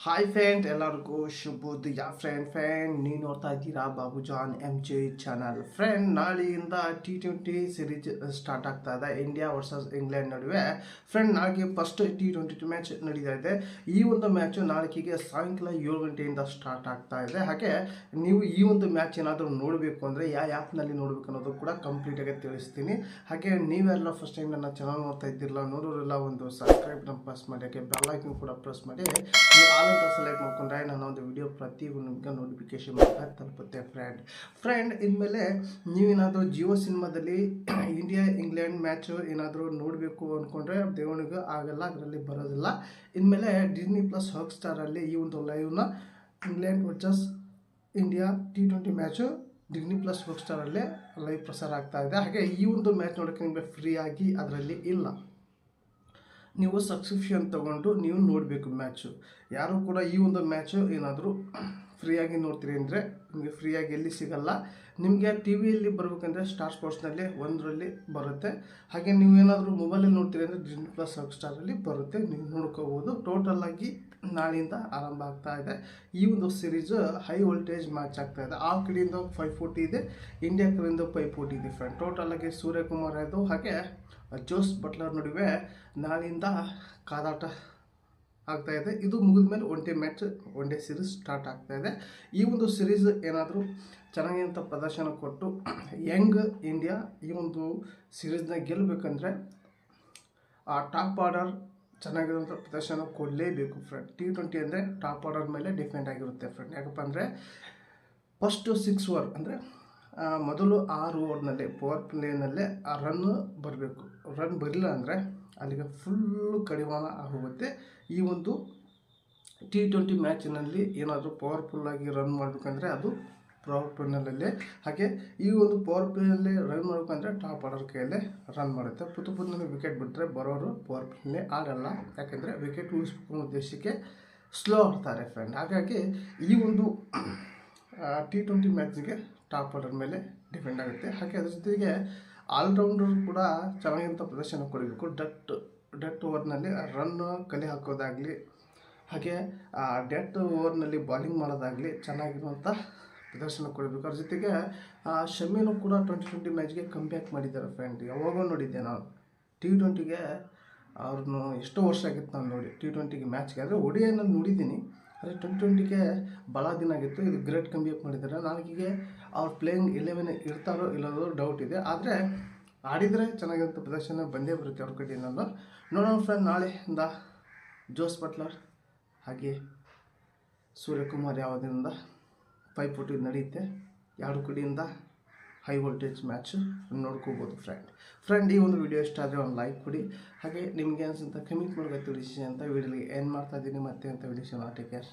Hi friend, ಎಲ್ಲರಿಗೂ ಶುಭೋದಯ. Friend ನೀವು ನೋಡ್ತಾ ಇದ್ದೀರಾ ಬಾಬುಜಾನ್ MJ ಚಾನಲ್. ಫ್ರೆಂಡ್, ನಾಳೆಯಿಂದ T20 ಸೀರೀಸ್ ಸ್ಟಾರ್ಟ್ ಆಗ್ತಾ ಇದೆ, ಇಂಡಿಯಾ ವರ್ಸಸ್ ಇಂಗ್ಲೆಂಡ್ ನಡುವೆ. ಫ್ರೆಂಡ್, ನಾಳೆಗೆ ಫಸ್ಟ್ T20 ಮ್ಯಾಚ್ ನಡೀತಾ ಇದೆ. ಈ ಒಂದು ಮ್ಯಾಚು ನಾಳೆಗೆ ಸಾಯಂಕಾಲ 7 ಗಂಟೆಯಿಂದ ಸ್ಟಾರ್ಟ್ ಆಗ್ತಾ ಇದೆ. ಹಾಗೆ ನೀವು ಈ ಒಂದು ಮ್ಯಾಚ್ ಏನಾದರೂ ನೋಡಬೇಕು ಅಂದರೆ ಯಾವ ಆ್ಯಪ್ನಲ್ಲಿ ನೋಡಬೇಕು ಅನ್ನೋದು ಕೂಡ ಕಂಪ್ಲೀಟಾಗಿ ತಿಳಿಸ್ತೀನಿ. ಹಾಗೆ ನೀವೆಲ್ಲ ಫಸ್ಟ್ ಟೈಮ್ ನನ್ನ ಚಾನಲ್ ನೋಡ್ತಾ ಇದ್ದಿರಲ್ಲ, ನೋಡೋರಿಲ್ಲ, ಒಂದು ಸಬ್ಸ್ಕ್ರೈಬ್ನ ಪ್ರೆಸ್ ಮಾಡಿ, ಹಾಗೆ ಬೆಲ್ ಐಕನ್ ಕೂಡ ಪ್ರೆಸ್ ಮಾಡಿ. ಅಂತ ಸೆಲೆಕ್ಟ್ ಮಾಡ್ಕೊಂಡ್ರೆ ನಾನು ಒಂದು ವಿಡಿಯೋ ಪ್ರತಿಯೊಂದು ನಿಮಗೆ ನೋಟಿಫಿಕೇಶನ್ ಮಾಡ್ತಾ ತಲುಪುತ್ತೆ. ಫ್ರೆಂಡ್ ಇನ್ಮೇಲೆ ನೀವೇನಾದರೂ ಜಿಯೋ ಸಿನಿಮಾದಲ್ಲಿ ಇಂಡಿಯಾ ಇಂಗ್ಲೆಂಡ್ ಮ್ಯಾಚು ಏನಾದರೂ ನೋಡಬೇಕು ಅಂದ್ಕೊಂಡ್ರೆ ದೇವನಿಗೆ ಆಗಲ್ಲ, ಅದರಲ್ಲಿ ಬರೋದಿಲ್ಲ. ಇನ್ಮೇಲೆ ಡಿಸ್ನಿ ಪ್ಲಸ್ ಹಾಟ್ಸ್ಟಾರಲ್ಲಿ ಈ ಒಂದು ಲೈವ್ನ England versus India T20 match Disney plus ಹಾಟ್ಸ್ಟಾರಲ್ಲೇ ಲೈವ್ ಪ್ರಸಾರ ಆಗ್ತಾ ಇದೆ. ಹಾಗೆ ಈ ಒಂದು ಮ್ಯಾಚ್ ನೋಡೋಕ್ಕೆ ನಿಮಗೆ ಫ್ರೀಯಾಗಿ ಅದರಲ್ಲಿ ಇಲ್ಲ, ನೀವು ಸಬ್ಸ್ಕ್ರಿಪ್ಷನ್ ತೊಗೊಂಡು ನೀವು ನೋಡಬೇಕು ಮ್ಯಾಚು. ಯಾರು ಕೂಡ ಈ ಒಂದು ಮ್ಯಾಚು ಏನಾದರೂ ಫ್ರೀಯಾಗಿ ನೋಡ್ತೀರಿ ಅಂದರೆ ನಿಮಗೆ ಫ್ರೀಯಾಗಿ ಎಲ್ಲಿ ಸಿಗಲ್ಲ. ನಿಮಗೆ ಟಿ ವಿಯಲ್ಲಿ ಬರಬೇಕಂದ್ರೆ ಸ್ಟಾರ್ ಸ್ಪೋರ್ಟ್ಸ್ನಲ್ಲಿ ಒಂದರಲ್ಲಿ ಬರುತ್ತೆ. ಹಾಗೆ ನೀವೇನಾದರೂ ಮೊಬೈಲಲ್ಲಿ ನೋಡ್ತೀರಿ ಅಂದರೆ ಡಿಸ್ನಿ ಪ್ಲಸ್ ಹಾಟ್ಸ್ಟಾರಲ್ಲಿ ಬರುತ್ತೆ, ನೀವು ನೋಡ್ಕೋಬೋದು. ಟೋಟಲಾಗಿ ನಾಳೆಯಿಂದ ಆರಂಭ ಆಗ್ತಾ ಇದೆ. ಈ ಒಂದು ಸೀರೀಸು ಹೈ ವೋಲ್ಟೇಜ್ ಮ್ಯಾಚ್ ಆಗ್ತಾ ಇದೆ. ಆ ಕಡೆಯಿಂದ 540 ಇದೆ, ಇಂಡಿಯಾ ಕಡೆಯಿಂದ 540 ಇದೆ. ಫ್ರೆಂಡ್, ಟೋಟಲಾಗಿ ಸೂರ್ಯಕುಮಾರ್ ಯಾದವ್ ಹಾಗೆ ಜೋಸ್ ಬಟ್ಲರ್ ನಡುವೆ ನಾಳೆಯಿಂದ ಕಾದಾಟ ಆಗ್ತಾ ಇದೆ. ಇದು ಮುಗಿದ ಮೇಲೆ ಒನ್ ಡೇ ಸೀರೀಸ್ ಸ್ಟಾರ್ಟ್ ಆಗ್ತಾ ಇದೆ. ಈ ಒಂದು ಸೀರೀಸ್ ಏನಾದರೂ ಚೆನ್ನಾಗಿಂತ ಪ್ರದರ್ಶನ ಕೊಟ್ಟು ಯಂಗ್ ಇಂಡಿಯಾ ಈ ಒಂದು ಸೀರೀಸ್ನ ಗೆಲ್ಲಬೇಕಂದ್ರೆ ಆ ಟಾಪ್ ಆರ್ಡರ್ ಚೆನ್ನಾಗಿರುವಂಥ ಪ್ರದರ್ಶನ ಕೊಡಲೇಬೇಕು. ಫ್ರೆಂಡ್, T20 ಅಂದರೆ ಟಾಪ್ ಆರ್ಡರ್ ಮೇಲೆ ಡಿಪೆಂಡ್ ಆಗಿರುತ್ತೆ. ಫ್ರೆಂಡ್, ಯಾಕಪ್ಪ ಅಂದರೆ ಫಸ್ಟು 6 ಓವರ್ ಅಂದರೆ ಮೊದಲು 6 ಓವರ್ನಲ್ಲಿ ಪವರ್ ಪ್ಲೇನಲ್ಲೇ ಆ ರನ್ ಬರಬೇಕು. ರನ್ ಬರಲಿಲ್ಲ ಅಂದರೆ ಅಲ್ಲಿಗೆ ಫುಲ್ಲು ಕಡಿವಾಣ ಆಗೋಗುತ್ತೆ. ಈ ಒಂದು T20 ಮ್ಯಾಚಿನಲ್ಲಿ ಏನಾದರೂ ಪವರ್ಫುಲ್ಲಾಗಿ ರನ್ ಮಾಡಬೇಕಂದ್ರೆ ಅದು ಪವರ್ ಪ್ಲೇನಲ್ಲೇ. ಹಾಗೆ ಈ ಒಂದು ಪವರ್ ಪ್ಲೇನಲ್ಲಿ ರನ್ ಮಾಡಬೇಕಂದ್ರೆ ಟಾಪ್ ಆರ್ಡರ್ ಕೈಯಲ್ಲೇ ರನ್ ಮಾಡುತ್ತೆ. ಪುತ್ತನಲ್ಲಿ ವಿಕೆಟ್ ಬಿಟ್ಟರೆ ಬರೋರು ಪವರ್ ಪ್ಲೇನೇ ಆಡಲ್ಲ, ಯಾಕೆಂದರೆ ವಿಕೆಟ್ ಉಳಿಸ್ಬೇಕು ಉದ್ದೇಶಕ್ಕೆ ಸ್ಲೋ ಆಡ್ತಾರೆ. ಫ್ರೆಂಡ್, ಹಾಗಾಗಿ ಈ ಒಂದು T20 ಮ್ಯಾಚಿಗೆ ಟಾಪ್ ಆರ್ಡರ್ ಮೇಲೆ ಡಿಪೆಂಡ್ ಆಗುತ್ತೆ. ಹಾಗೆ ಅದ್ರ ಜೊತೆಗೆ ಆಲ್ರೌಂಡರ್ ಕೂಡ ಚೆನ್ನಾಗಿಂತ ಪ್ರದರ್ಶನ ಕೊಡಬೇಕು. ಡೆತ್ ಓವರ್ನಲ್ಲಿ ರನ್ ಕಲೆ ಹಾಕೋದಾಗಲಿ, ಹಾಗೆ ಡೆತ್ ಓವರ್ನಲ್ಲಿ ಬಾಲಿಂಗ್ ಮಾಡೋದಾಗಲಿ ಚೆನ್ನಾಗಿರುವಂಥ ಪ್ರದರ್ಶನ ಕೊಡಬೇಕು. ಅದ್ರ ಜೊತೆಗೆ ಶಮಿನೂ ಕೂಡ 2020 ಮ್ಯಾಚ್ಗೆ ಕಮ್ಬ್ಯಾಕ್ ಮಾಡಿದ್ದಾರೆ. ಫ್ರೆಂಡ್, ಯಾವಾಗೋ ನೋಡಿದ್ದೆ ನಾನು T20ಗೆ ಅವ್ರನ್ನು ಎಷ್ಟೋ ವರ್ಷ ಆಗಿತ್ತು ನಾನು ನೋಡಿ T20ಗೆ ಮ್ಯಾಚ್ಗೆ. ಆದರೆ ODIನಲ್ಲಿ ನೋಡಿದ್ದೀನಿ, ಆದರೆ 2020ಗೆ ಭಾಳ ದಿನ ಆಗಿತ್ತು. ಇದು ಗ್ರೇಟ್ ಕಮ್ಬ್ಯಾಕ್ ಮಾಡಿದ್ದಾರೆ. ನಾಳೆಗೆ ಅವ್ರು ಪ್ಲೇಯಿಂಗ್ 11 ಇರ್ತಾರೋ ಇಲ್ಲದೋ ಡೌಟ್ ಇದೆ, ಆದರೆ ಆಡಿದರೆ ಚೆನ್ನಾಗಿರುವಂಥ ಪ್ರದರ್ಶನ ಬಂದೇ ಬರುತ್ತೆ ಅವ್ರ ಕಡೆಯಿಂದಲ್ಲ. ನೋಡೋಣ ಫ್ರೆಂಡ್, ನಾಳೆಯಿಂದ ಜೋಸ್ ಬಟ್ಲರ್ ಹಾಗೆ ಸೂರ್ಯಕುಮಾರ್ ಯಾವುದರಿಂದ 540 ನಡೆಯುತ್ತೆ. ಎರಡು ಕಡೆಯಿಂದ ಹೈ ವೋಲ್ಟೇಜ್ ಮ್ಯಾಚು ನೋಡ್ಕೋಬೋದು. ಫ್ರೆಂಡ್, ಈ ಒಂದು ವಿಡಿಯೋ ಇಷ್ಟ ಆದರೆ ಒಂದು ಲೈಕ್ ಕೊಡಿ. ಹಾಗೆ ನಿಮಗೆ ಅನಿಸುತ್ತೆ ಕಮೆಂಟ್ ಮಾಡೋಕೆ ತಿಳಿಸಿ ಅಂತ ವಿಡಿಯೋಗೆ ಏನು ಮಾಡ್ತಾಯಿದ್ದೀನಿ ಮತ್ತೆ ಅಂತ ವಿಡಿಯೋನ ಟೇಕ್ ಕೇರ್.